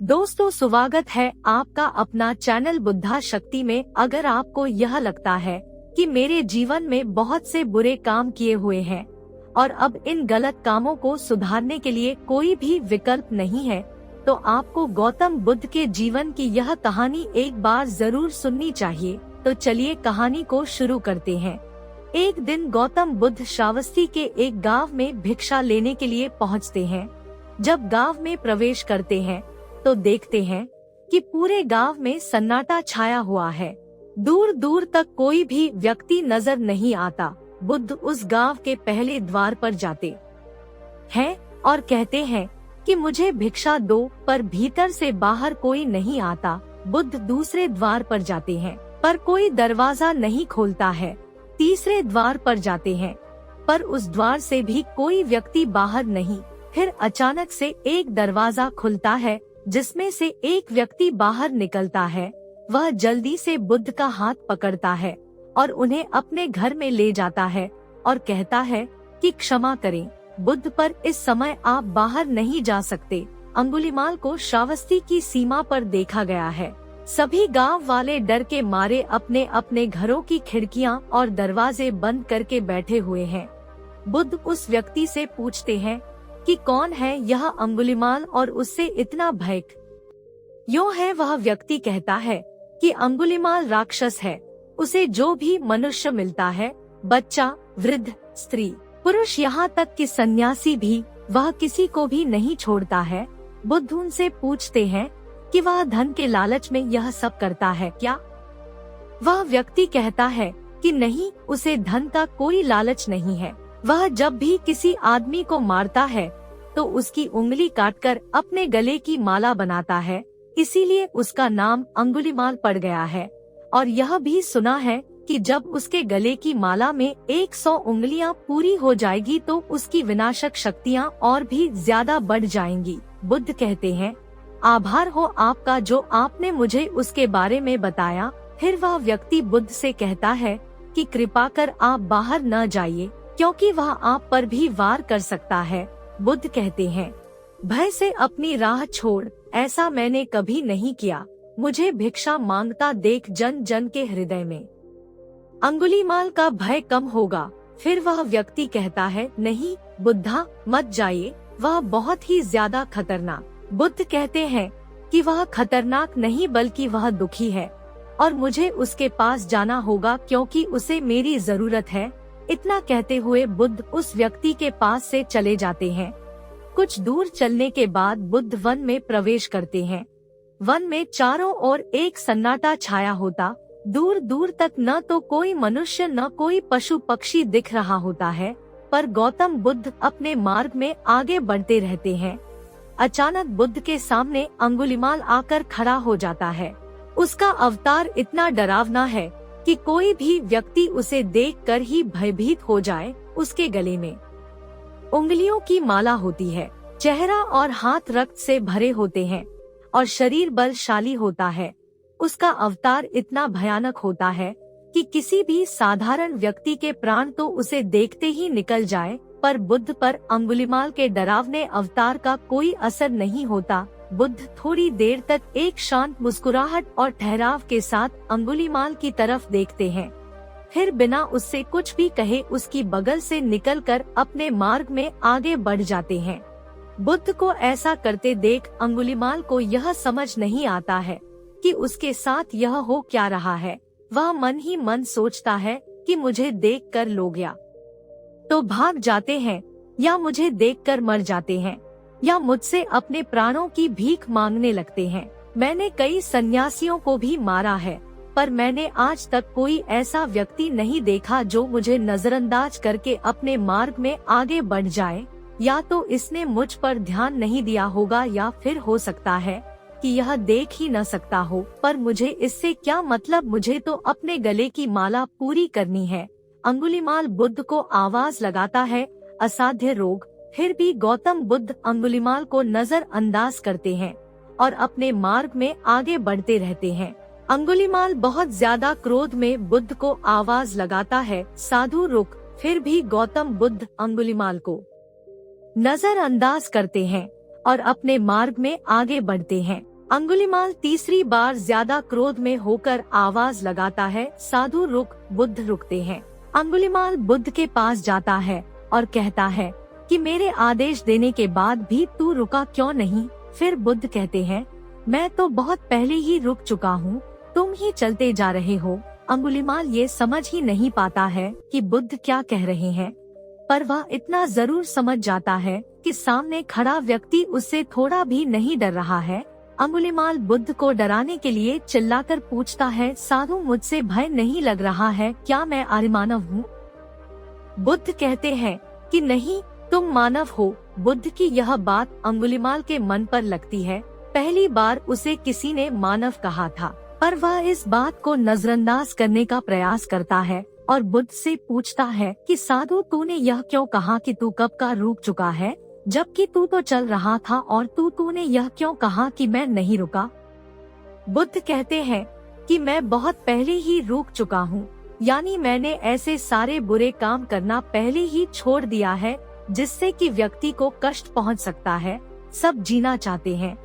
दोस्तों, स्वागत है आपका अपना चैनल बुद्धा शक्ति में। अगर आपको यह लगता है कि मेरे जीवन में बहुत से बुरे काम किए हुए हैं और अब इन गलत कामों को सुधारने के लिए कोई भी विकल्प नहीं है, तो आपको गौतम बुद्ध के जीवन की यह कहानी एक बार जरूर सुननी चाहिए। तो चलिए कहानी को शुरू करते हैं। एक दिन गौतम बुद्ध श्रावस्ती के एक गांव में भिक्षा लेने के लिए पहुंचते हैं। जब गांव में प्रवेश करते हैं तो देखते हैं कि पूरे गांव में सन्नाटा छाया हुआ है। दूर दूर तक कोई भी व्यक्ति नजर नहीं आता। बुद्ध उस गांव के पहले द्वार पर जाते हैं और कहते हैं कि मुझे भिक्षा दो, पर भीतर से बाहर कोई नहीं आता। बुद्ध दूसरे द्वार पर जाते हैं पर कोई दरवाजा नहीं खोलता है। तीसरे द्वार पर जाते हैं पर उस द्वार से भी कोई व्यक्ति बाहर नहीं। फिर अचानक से एक दरवाजा खुलता है जिसमें से एक व्यक्ति बाहर निकलता है। वह जल्दी से बुद्ध का हाथ पकड़ता है और उन्हें अपने घर में ले जाता है और कहता है कि क्षमा करें बुद्ध, पर इस समय आप बाहर नहीं जा सकते। अंगुलीमाल को श्रावस्ती की सीमा पर देखा गया है। सभी गांव वाले डर के मारे अपने अपने घरों की खिड़कियां और दरवाजे बंद करके बैठे हुए हैं। बुद्ध उस व्यक्ति से पूछते हैं कि कौन है यह अंगुलीमाल और उससे इतना भय क्यों है। वह व्यक्ति कहता है कि अंगुलीमाल राक्षस है। उसे जो भी मनुष्य मिलता है, बच्चा, वृद्ध, स्त्री, पुरुष, यहाँ तक कि सन्यासी भी, वह किसी को भी नहीं छोड़ता है। बुद्ध उनसे पूछते हैं कि वह धन के लालच में यह सब करता है क्या। वह व्यक्ति कहता है कि नहीं, उसे धन का कोई लालच नहीं है। वह जब भी किसी आदमी को मारता है तो उसकी उंगली काटकर अपने गले की माला बनाता है, इसीलिए उसका नाम अंगुलीमाल पड़ गया है। और यह भी सुना है कि जब उसके गले की माला में 100 उंगलियां पूरी हो जाएगी तो उसकी विनाशक शक्तियां और भी ज्यादा बढ़ जाएंगी। बुद्ध कहते हैं, आभार हो आपका जो आपने मुझे उसके बारे में बताया। फिर वह व्यक्ति बुद्ध से कहता है कि कृपा कर आप बाहर न जाइए, क्योंकि वह आप पर भी वार कर सकता है। बुद्ध कहते हैं, भय से अपनी राह छोड़, ऐसा मैंने कभी नहीं किया। मुझे भिक्षा मांगता देख जन जन के हृदय में अंगुलीमाल का भय कम होगा। फिर वह व्यक्ति कहता है, नहीं बुद्धा, मत जाइए, वह बहुत ही ज्यादा खतरनाक। बुद्ध कहते हैं कि वह खतरनाक नहीं बल्कि वह दुखी है और मुझे उसके पास जाना होगा क्योंकि उसे मेरी जरूरत है। इतना कहते हुए बुद्ध उस व्यक्ति के पास से चले जाते हैं। कुछ दूर चलने के बाद बुद्ध वन में प्रवेश करते हैं। वन में चारों ओर एक सन्नाटा छाया होता। दूर दूर तक न तो कोई मनुष्य न कोई पशु पक्षी दिख रहा होता है, पर गौतम बुद्ध अपने मार्ग में आगे बढ़ते रहते हैं। अचानक बुद्ध के सामने अंगुलीमाल आकर खड़ा हो जाता है। उसका अवतार इतना डरावना है कि कोई भी व्यक्ति उसे देखकर ही भयभीत हो जाए। उसके गले में उंगलियों की माला होती है, चेहरा और हाथ रक्त से भरे होते हैं और शरीर बलशाली होता है। उसका अवतार इतना भयानक होता है कि किसी भी साधारण व्यक्ति के प्राण तो उसे देखते ही निकल जाए, पर बुद्ध पर अंगुलीमाल के डरावने अवतार का कोई असर नहीं होता। बुद्ध थोड़ी देर तक एक शांत मुस्कुराहट और ठहराव के साथ अंगुलीमाल की तरफ देखते हैं। फिर बिना उससे कुछ भी कहे उसकी बगल से निकलकर अपने मार्ग में आगे बढ़ जाते हैं। बुद्ध को ऐसा करते देख अंगुलीमाल को यह समझ नहीं आता है कि उसके साथ यह हो क्या रहा है। वह मन ही मन सोचता है कि मुझे देखकर लोग या तो भाग जाते हैं या मुझे देखकर मर जाते हैं या मुझसे अपने प्राणों की भीख मांगने लगते हैं। मैंने कई सन्यासियों को भी मारा है, पर मैंने आज तक कोई ऐसा व्यक्ति नहीं देखा जो मुझे नजरअंदाज करके अपने मार्ग में आगे बढ़ जाए। या तो इसने मुझ पर ध्यान नहीं दिया होगा या फिर हो सकता है कि यह देख ही न सकता हो, पर मुझे इससे क्या मतलब, मुझे तो अपने गले की माला पूरी करनी है। अंगुलीमाल बुद्ध को आवाज लगाता है, असाध्य रोग। फिर भी गौतम बुद्ध अंगुलीमाल को नजरअंदाज करते हैं और अपने मार्ग में आगे बढ़ते रहते हैं। अंगुलीमाल बहुत ज्यादा क्रोध में बुद्ध को आवाज लगाता है, साधु रुक। फिर भी गौतम बुद्ध अंगुलीमाल को नजरअंदाज करते हैं और अपने मार्ग में आगे बढ़ते हैं। अंगुलिमाल तीसरी बार ज्यादा क्रोध में होकर आवाज लगाता है, साधु रुक। बुद्ध रुकते हैं। अंगुलिमाल बुद्ध के पास जाता है और कहता है कि मेरे आदेश देने के बाद भी तू रुका क्यों नहीं? फिर बुद्ध कहते हैं, मैं तो बहुत पहले ही रुक चुका हूँ, तुम ही चलते जा रहे हो। अंगुलिमाल ये समझ ही नहीं पाता है कि बुद्ध क्या कह रहे हैं, पर वह इतना जरूर समझ जाता है कि सामने खड़ा व्यक्ति उससे थोड़ा भी नहीं डर रहा है। अंगुलिमाल बुद्ध को डराने के लिए चिल्लाकर पूछता है, साधु मुझसे भय नहीं लग रहा है, क्या मैं आर्य मानव हूँ? बुद्ध कहते हैं कि नहीं, तुम मानव हो। बुद्ध की यह बात अंगुलिमाल के मन पर लगती है। पहली बार उसे किसी ने मानव कहा था, पर वह इस बात को नजरअंदाज करने का प्रयास करता है और बुद्ध से पूछता है कि साधु तूने यह क्यों कहा कि तू कब का रुक चुका है, जबकि तू तो चल रहा था, और तूने यह क्यों कहा कि मैं नहीं रुका? बुद्ध कहते हैं कि मैं बहुत पहले ही रुक चुका हूँ, यानी मैंने ऐसे सारे बुरे काम करना पहले ही छोड़ दिया है जिससे कि व्यक्ति को कष्ट पहुँच सकता है। सब जीना चाहते हैं,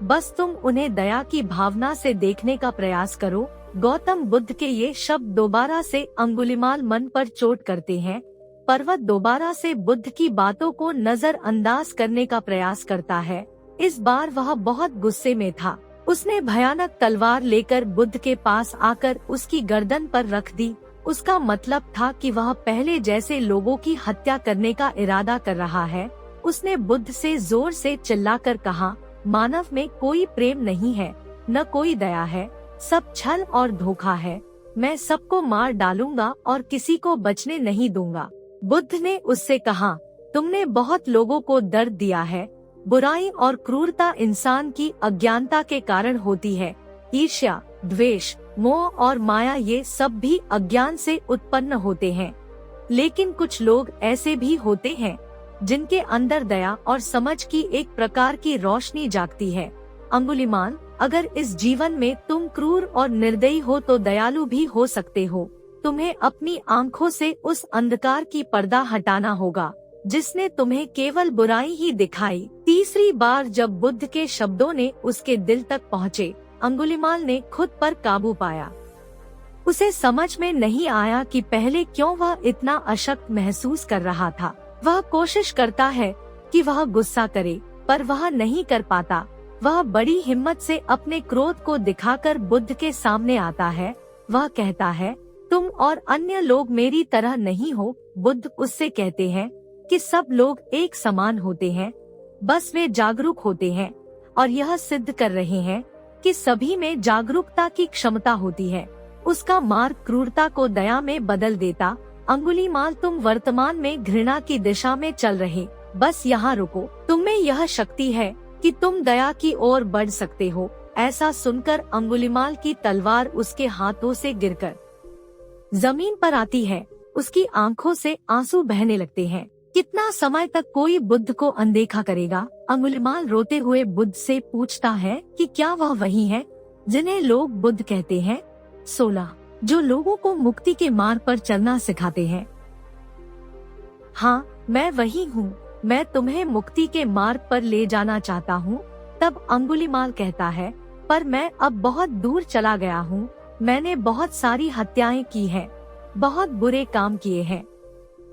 बस तुम उन्हें दया की भावना से देखने का प्रयास करो। गौतम बुद्ध के ये शब्द दोबारा से अंगुलिमाल मन पर चोट करते हैं। पर्वत दोबारा से बुद्ध की बातों को नजरअंदाज करने का प्रयास करता है। इस बार वह बहुत गुस्से में था। उसने भयानक तलवार लेकर बुद्ध के पास आकर उसकी गर्दन पर रख दी। उसका मतलब था कि वह पहले जैसे लोगों की हत्या करने का इरादा कर रहा है। उसने बुद्ध से जोर से चिल्लाकर कहा, मानव में कोई प्रेम नहीं है, न कोई दया है, सब छल और धोखा है। मैं सबको मार डालूंगा और किसी को बचने नहीं दूंगा। बुद्ध ने उससे कहा, तुमने बहुत लोगों को दर्द दिया है। बुराई और क्रूरता इंसान की अज्ञानता के कारण होती है। ईर्ष्या, द्वेष, मोह और माया ये सब भी अज्ञान से उत्पन्न होते हैं। लेकिन कुछ लोग ऐसे भी होते हैं जिनके अंदर दया और समझ की एक प्रकार की रोशनी जागती है। अंगुलिमाल, अगर इस जीवन में तुम क्रूर और निर्दयी हो तो दयालु भी हो सकते हो। तुम्हें अपनी आंखों से उस अंधकार की पर्दा हटाना होगा जिसने तुम्हें केवल बुराई ही दिखाई। तीसरी बार जब बुद्ध के शब्दों ने उसके दिल तक पहुँचे, अंगुलिमाल ने खुद पर काबू पाया। उसे समझ में नहीं आया कि पहले क्यों वह इतना अशक्त महसूस कर रहा था। वह कोशिश करता है कि वह गुस्सा करे, पर वह नहीं कर पाता। वह बड़ी हिम्मत से अपने क्रोध को दिखाकर बुद्ध के सामने आता है। वह कहता है, तुम और अन्य लोग मेरी तरह नहीं हो। बुद्ध उससे कहते हैं कि सब लोग एक समान होते हैं, बस वे जागरूक होते हैं और यह सिद्ध कर रहे हैं कि सभी में जागरूकता की क्षमता होती है। उसका मार्ग क्रूरता को दया में बदल देता। अंगुलिमाल, तुम वर्तमान में घृणा की दिशा में चल रहे, बस यहाँ रुको। तुम्हें यह शक्ति है कि तुम दया की ओर बढ़ सकते हो। ऐसा सुनकर अंगुलिमाल की तलवार उसके हाथों से गिरकर जमीन पर आती है। उसकी आंखों से आंसू बहने लगते हैं। कितना समय तक कोई बुद्ध को अनदेखा करेगा? अंगुलिमाल रोते हुए बुद्ध से पूछता है कि क्या वह वही है जिन्हें लोग बुद्ध कहते हैं? 16, जो लोगों को मुक्ति के मार्ग पर चलना सिखाते हैं। हाँ, मैं वही हूँ। मैं तुम्हें मुक्ति के मार्ग पर ले जाना चाहता हूँ। तब अंगुलिमाल कहता है, पर मैं अब बहुत दूर चला गया हूँ। मैंने बहुत सारी हत्याएं की हैं, बहुत बुरे काम किए हैं।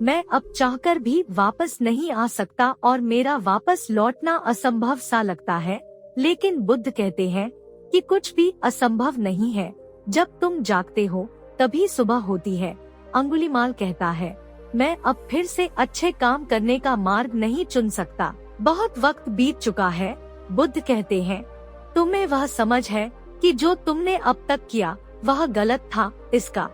मैं अब चाहकर भी वापस नहीं आ सकता और मेरा वापस लौटना असंभव सा लगता है। लेकिन बुद्ध कहते हैं कि कुछ भी असंभव नहीं है। जब तुम जागते हो तभी सुबह होती है। अंगुलिमाल कहता है, मैं अब फिर से अच्छे काम करने का मार्ग नहीं चुन सकता। बहुत वक्त बीत चुका है। बुद्ध कहते हैं, तुम्हें वह समझ है कि जो तुमने अब तक किया वह गलत था। इसका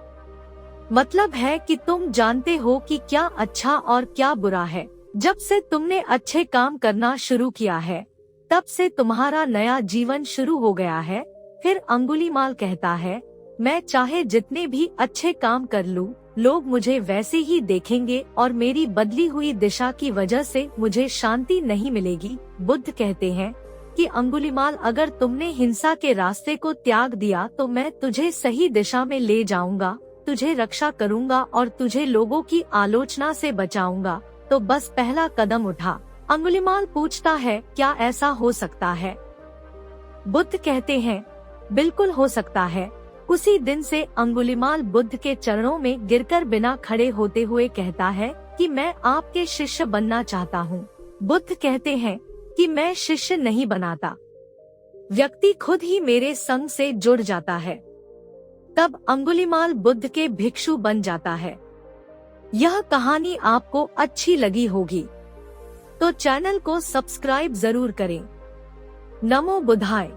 मतलब है कि तुम जानते हो कि क्या अच्छा और क्या बुरा है। जब से तुमने अच्छे काम करना शुरू किया है, तब से तुम्हारा नया जीवन शुरू हो गया है। फिर अंगुलिमाल कहता है, मैं चाहे जितने भी अच्छे काम कर लूं, लोग मुझे वैसे ही देखेंगे और मेरी बदली हुई दिशा की वजह से मुझे शांति नहीं मिलेगी। बुद्ध कहते हैं कि अंगुलिमाल, अगर तुमने हिंसा के रास्ते को त्याग दिया तो मैं तुझे सही दिशा में ले जाऊंगा, तुझे रक्षा करूंगा और तुझे लोगों की आलोचना से बचाऊंगा। तो बस पहला कदम उठा। अंगुलिमाल पूछता है, क्या ऐसा हो सकता है? बुद्ध कहते हैं, बिल्कुल हो सकता है। उसी दिन से अंगुलिमाल बुद्ध के चरणों में गिरकर बिना खड़े होते हुए कहता है कि मैं आपके शिष्य बनना चाहता हूँ। बुद्ध कहते हैं कि मैं शिष्य नहीं बनाता, व्यक्ति खुद ही मेरे संग से जुड़ जाता है। तब अंगुलिमाल बुद्ध के भिक्षु बन जाता है। यह कहानी आपको अच्छी लगी होगी तो चैनल को सब्सक्राइब जरूर करें। नमो बुद्धाय।